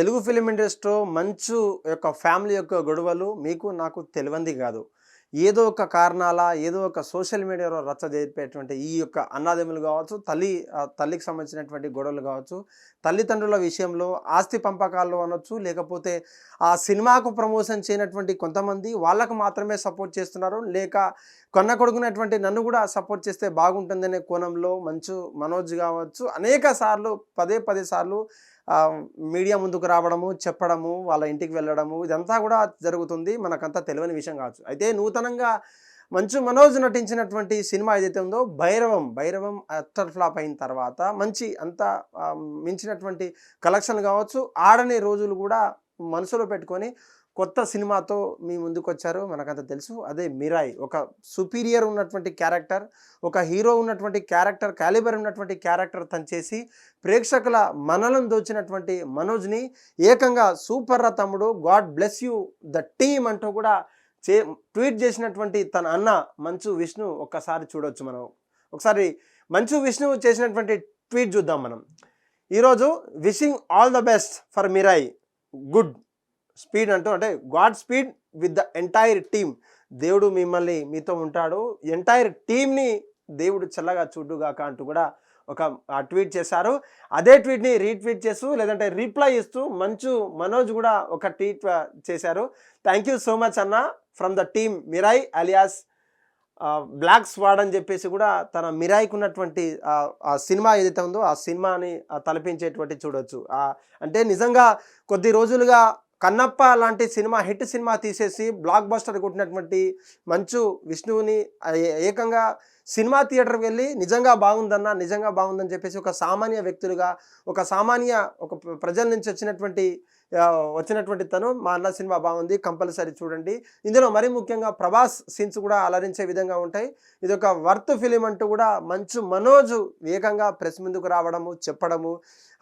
Telugu film ఇండస్ట్రీలో మంచు యొక్క ఫ్యామిలీ యొక్క గొడవలు మీకు నాకు తెలియంది కాదు. ఏదో ఒక కారణాల, ఏదో ఒక సోషల్ మీడియాలో రచ్చ జరిపేటువంటి ఈ యొక్క అన్నదమ్ములు కావచ్చు, తల్లికి సంబంధించినటువంటి గొడవలు కావచ్చు, తల్లిదండ్రుల విషయంలో ఆస్తి పంపకాలు అనొచ్చు, లేకపోతే ఆ సినిమాకు ప్రమోషన్ చేయనటువంటి కొంతమంది వాళ్ళకు మాత్రమే సపోర్ట్ చేస్తున్నారు, లేక కొన్న కొడుకున్నటువంటి నన్ను కూడా సపోర్ట్ చేస్తే బాగుంటుందనే కోణంలో మంచు మనోజ్ కావచ్చు అనేక సార్లు పదే పదే సార్లు మీడియా ముందుకు రావడము, చెప్పడము, వాళ్ళ ఇంటికి వెళ్ళడము ఇదంతా కూడా జరుగుతుంది. మనకంతా తెలియని విషయం కావచ్చు. అయితే నూతనంగా మంచు మనోజ్ నటించినటువంటి సినిమా ఏదైతే ఉందో భైరవం అట్టర్ ఫ్లాప్ అయిన తర్వాత మంచి అంత మించినటువంటి కలెక్షన్ కావచ్చు, ఆడని రోజులు కూడా మనసులో పెట్టుకొని కొత్త సినిమాతో మీ ముందుకొచ్చారు. మనకంతా తెలుసు. అదే మిరాయి. ఒక సుపీరియర్ ఉన్నటువంటి క్యారెక్టర్, ఒక హీరో ఉన్నటువంటి క్యారెక్టర్, క్యాలిబర్ ఉన్నటువంటి క్యారెక్టర్ తను చేసి ప్రేక్షకుల మనలను దోచినటువంటి మనోజ్ని ఏకంగా సూపర్ రా తమ్ముడు, God bless you the team అంటూ కూడా ట్వీట్ చేసినటువంటి తన అన్న మంచు విష్ణు ఒక్కసారి చూడొచ్చు. మనం ఒకసారి మంచు విష్ణు చేసినటువంటి ట్వీట్ చూద్దాం మనం. ఈరోజు wishing all the best for Mirai, good speed అంటూ, అంటే God speed with the entire team. దేవుడు మిమ్మల్ని మీతో ఉంటాడు, ఎంటైర్ టీమ్ని దేవుడు చల్లగా చూడుగాక అంటూ కూడా ఒక ట్వీట్ చేశారు. అదే ట్వీట్ని రీట్వీట్ చేస్తూ లేదంటే రీప్లై ఇస్తూ మంచు మనోజ్ కూడా ఒక ట్వీట్ చేశారు. థ్యాంక్ యూ సో మచ్ అన్న from the team Mirai alias black squad అని చెప్పేసి కూడా తన మిరాయికి ఉన్నటువంటి ఆ సినిమా ఏదైతే ఉందో ఆ సినిమాని తలపించేటువంటి చూడొచ్చు. అంటే నిజంగా కొద్ది రోజులుగా కన్నప్ప లాంటి సినిమా హిట్ సినిమా తీసేసి బ్లాక్ బస్టర్ కొట్టినటువంటి మంచు విష్ణువుని ఏకంగా సినిమా థియేటర్కి వెళ్ళి నిజంగా బాగుందని చెప్పేసి ఒక సామాన్య వ్యక్తులుగా, ఒక ప్రజల నుంచి వచ్చినటువంటి తను మా అన్న సినిమా బాగుంది, కంపల్సరీ చూడండి. ఇందులో మరీ ముఖ్యంగా ప్రభాస్ సీన్స్ కూడా అలరించే విధంగా ఉంటాయి. ఇది ఒక వర్త్ ఫిలిం అంటూ కూడా మంచు మనోజ్ ఏకంగా ప్రెస్ ముందుకు రావడము, చెప్పడము.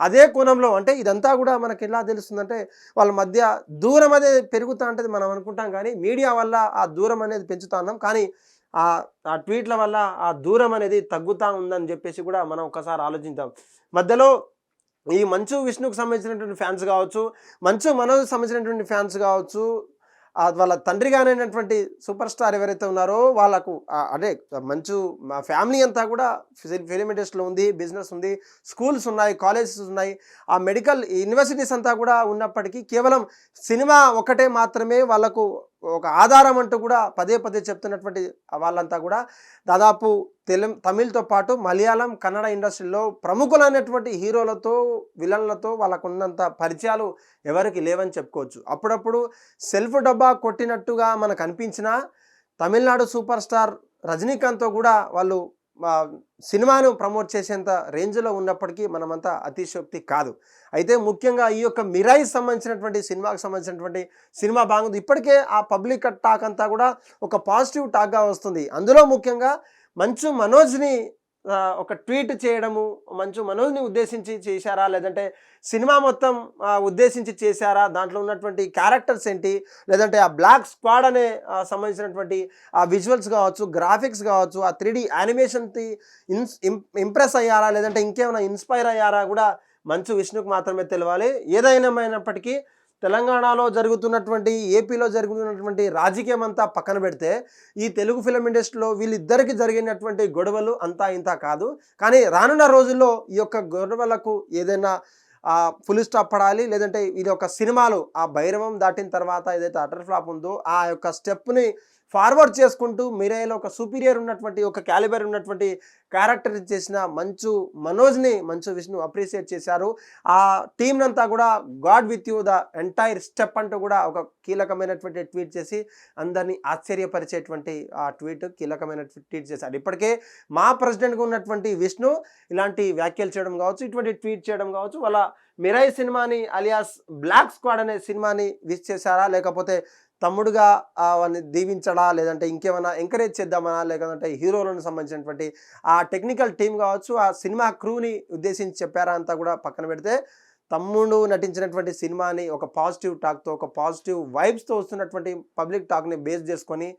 అదే కోణంలో అంటే ఇదంతా కూడా మనకి ఎలా తెలుస్తుందంటే వాళ్ళ మధ్య దూరం అనేది పెరుగుతూ ఉంటుంది మనం అనుకుంటాం, కానీ మీడియా వల్ల ఆ దూరం అనేది పెంచుతా ఉన్నాం. కానీ ఆ ట్వీట్ల వల్ల ఆ దూరం అనేది తగ్గుతూ ఉందని చెప్పేసి కూడా మనం ఒకసారి ఆలోచిద్దాం. మధ్యలో ఈ మంచు విష్ణుకు సంబంధించినటువంటి ఫ్యాన్స్ కావచ్చు, మంచు మనోజ్కి సంబంధించినటువంటి ఫ్యాన్స్ కావచ్చు, వాళ్ళ తండ్రి గారైనటువంటి సూపర్ స్టార్ ఎవరైతే ఉన్నారో వాళ్ళకు అంటే మంచు ఫ్యామిలీ అంతా కూడా ఫిలిం ఇండస్ట్రీలో ఉంది, బిజినెస్ ఉంది, స్కూల్స్ ఉన్నాయి, కాలేజెస్ ఉన్నాయి, ఆ మెడికల్ యూనివర్సిటీస్ అంతా కూడా ఉన్నప్పటికీ కేవలం సినిమా ఒకటే మాత్రమే వాళ్ళకు ఒక ఆధారం అంటూ కూడా పదే పదే చెప్తున్నటువంటి వాళ్ళంతా కూడా దాదాపు తమిళ్తో పాటు మలయాళం, కన్నడ ఇండస్ట్రీలో ప్రముఖులైనటువంటి హీరోలతో, విలన్లతో వాళ్ళకు ఉన్నంత పరిచయాలు ఎవరికి లేవని చెప్పుకోవచ్చు. అప్పుడప్పుడు సెల్ఫ్ డబ్బా కొట్టినట్టుగా మనకు అనిపించినా తమిళనాడు సూపర్ స్టార్ రజనీకాంత్తో కూడా వాళ్ళు సినిమాను ప్రమోట్ చేసేంత రేంజ్లో ఉన్నప్పటికీ మనమంతా అతిశయోక్తి కాదు. అయితే ముఖ్యంగా ఈ యొక్క మిరాయి సంబంధించినటువంటి సినిమాకు సంబంధించినటువంటి సినిమా బాగుంది. ఇప్పటికే ఆ పబ్లిక్ టాక్ అంతా కూడా ఒక పాజిటివ్ టాక్గా వస్తుంది. అందులో ముఖ్యంగా మంచు మనోజ్ని ఒక ట్వీట్ చేయడము, మంచు మనోజ్ని ఉద్దేశించి చేశారా లేదంటే సినిమా మొత్తం ఉద్దేశించి చేశారా, దాంట్లో ఉన్నటువంటి క్యారెక్టర్స్ ఏంటి, లేదంటే ఆ బ్లాక్ స్క్వాడ్ అనే సంబంధించినటువంటి ఆ విజువల్స్ కావచ్చు, గ్రాఫిక్స్ కావచ్చు, ఆ 3D యానిమేషన్కి ఇంప్రెస్ అయ్యారా లేదంటే ఇంకేమైనా ఇన్స్పైర్ అయ్యారా కూడా మంచు విష్ణుకు మాత్రమే తెలియాలి. ఏదైనప్పటికీ తెలంగాణలో జరుగుతున్నటువంటి, ఏపీలో జరుగుతున్నటువంటి రాజకీయం అంతా పక్కన పెడితే ఈ తెలుగు ఫిలిం ఇండస్ట్రీలో వీళ్ళిద్దరికి జరిగినటువంటి గొడవలు అంతా ఇంత కాదు. కానీ రానున్న రోజుల్లో ఈ యొక్క గొడవలకు ఏదైనా ఫుల్ స్టాప్ పడాలి, లేదంటే ఇది ఒక సినిమాలు ఆ భైరవం దాటిన తర్వాత ఏదైతే అటర్ ఫ్లాప్ ఉందో ఆ యొక్క స్టెప్ని ఫార్వర్డ్ చేసుకుంటూ మిరాయిలో ఒక సుపీరియర్ ఉన్నటువంటి, ఒక క్యాలిబర్ ఉన్నటువంటి క్యారెక్టర్ చేసిన మంచు మనోజ్ని మంచు విష్ణు అప్రిషియేట్ చేశారు. ఆ టీం అంతా కూడా God with you the entire step అంటూ కూడా ఒక కీలకమైనటువంటి ట్వీట్ చేసి అందరినీ ఆశ్చర్యపరిచేటువంటి ఆ ట్వీట్, కీలకమైన ట్వీట్ చేశారు. ఇప్పటికే మా ప్రెసిడెంట్గా ఉన్నటువంటి విష్ణు ఇలాంటి వ్యాఖ్యలు చేయడం కావచ్చు, ఇటువంటి ట్వీట్ చేయడం కావచ్చు, వాళ్ళ మిరాయి సినిమాని అలియాస్ బ్లాక్ స్క్వాడ్ అనే సినిమాని విష్ చేశారా, లేకపోతే తమ్ముడుగా వాడిని దీవించడా, లేదంటే ఇంకేమైనా ఎంకరేజ్ చేద్దామనా, లేదంటే హీరోలను సంబంధించినటువంటి ఆ టెక్నికల్ టీం కావచ్చు, ఆ సినిమా క్రూని ఉద్దేశించి చెప్పారా అంతా కూడా పక్కన పెడితే తమ్ముడు నటించినటువంటి సినిమాని ఒక పాజిటివ్ టాక్తో, ఒక పాజిటివ్ వైబ్స్తో వస్తున్నటువంటి పబ్లిక్ టాక్ని బేస్ చేసుకొని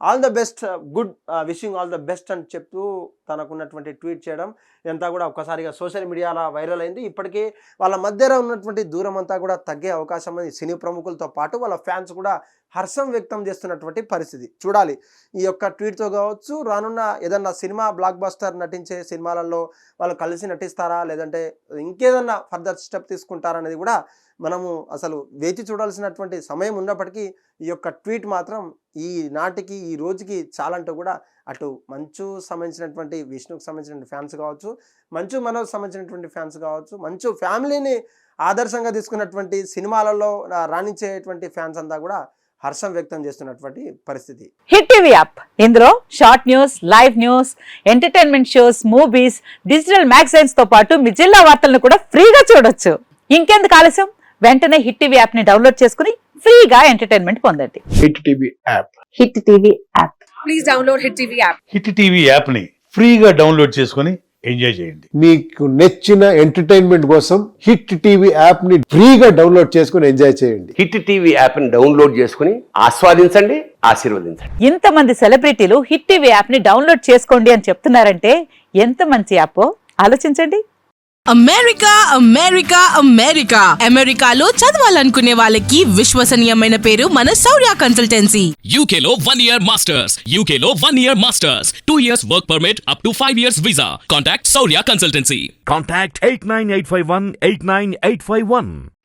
all the best, good, wishing all the best అని చెప్తూ తనకున్నటువంటి ట్వీట్ చేయడం ఇదంతా కూడా ఒక్కసారిగా సోషల్ మీడియాలో వైరల్ అయింది. ఇప్పటికే వాళ్ళ మధ్యలో ఉన్నటువంటి దూరం అంతా కూడా తగ్గే అవకాశం ఉంది. సినీ ప్రముఖులతో పాటు వాళ్ళ ఫ్యాన్స్ కూడా హర్షం వ్యక్తం చేస్తున్నటువంటి పరిస్థితి. చూడాలి ఈ యొక్క ట్వీట్తో కావచ్చు, రానున్న ఏదన్నా సినిమా బ్లాక్ బస్టర్ నటించే సినిమాలలో వాళ్ళు కలిసి నటిస్తారా, లేదంటే ఇంకేదన్నా ఫర్దర్ స్టెప్ తీసుకుంటారా అనేది కూడా మనము అసలు వేచి చూడాల్సినటువంటి సమయం ఉన్నప్పటికీ ఈ యొక్క ట్వీట్ మాత్రం ఈ నాటికి ఈ రోజుకి చాలంటూ కూడా అటు మంచు సంబంధించినటువంటి విష్ణుకు సంబంధించిన ఫ్యాన్స్ కావచ్చు, మంచు మనోజ్ సంబంధించినటువంటి ఫ్యాన్స్ కావచ్చు, మంచు ఫ్యామిలీని ఆదర్శంగా తీసుకున్నటువంటి సినిమాలలో రాణించేటువంటి ఫ్యాన్స్ అంతా కూడా హర్షం వ్యక్తం చేస్తున్నటువంటి పరిస్థితి. హిట్ టీవీ యాప్, ఇందులో short news, live news, entertainment shows, movies, digital magazines తో పాటు మీ జిల్లా వార్తలను కూడా ఫ్రీగా చూడొచ్చు. ఇంకెందుకు ఆలస్యం, వెంటనే హిట్ టీవీ యాప్ ని డౌన్లోడ్ చేసుకుని ఫ్రీగా ఎంటర్టైన్మెంట్ పొందండి. Hit TV app. Hit TV app. Please download hit TV app. Hit TV app ని ఫ్రీగా డౌన్లోడ్ చేసుకొని ఎంజాయ్ చేయండి. మీకు నచ్చిన ఎంటర్టైన్మెంట్ కోసం హిట్ టీవీ యాప్ ని ఫ్రీగా డౌన్లోడ్ చేసుకొని ఎంజాయ్ చేయండి. హిట్ టీవీ యాప్ ని డౌన్లోడ్ చేసుకుని ఆస్వాదించండి, ఆశీర్వదించండి. ఇంతమంది సెలబ్రిటీలు హిట్ టీవీ యాప్ ని డౌన్లోడ్ చేసుకోండి అని చెప్తున్నారంటే ఎంత మంచి యాప్ ఆలోచించండి. అమెరికా అమెరికా అమెరికా అమెరికాలో చదవాలనుకునే వాళ్ళకి విశ్వసనీయమైన పేరు మన శౌర్య కన్సల్టెన్సీ. UK లో 1 year masters, UK లో 1 year masters, 2 years work permit up to 5 years visa. Contact Saurya Consultancy. Contact 89851 89851.